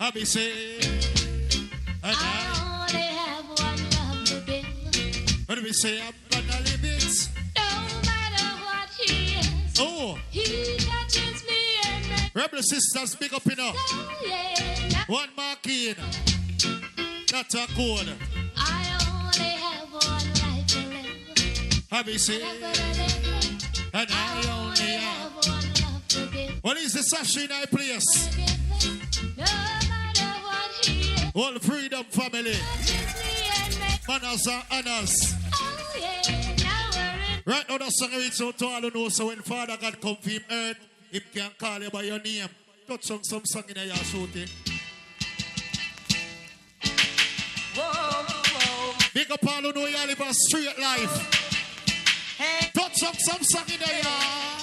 Happy say. And I only have one love to give. What do we say? I'm gonna live it. No matter what he is. Oh. He touches me and makes Rebel sisters, big up enough. oh, yeah. One mark in. That's a code. I only have one life to live. Happy say. And I only have. one love to give. What is the sashay in our place? No matter what he is. All freedom family. Touches me and makes Manners and honors. oh, yeah. Now we're in. Right now, the song reads out to all who know. So when Father God come for him earth, him can call you by your name. Touch on some song in your shooting. Whoa. Big up all who know you live a straight life. Hey. Touch up some song in your yard.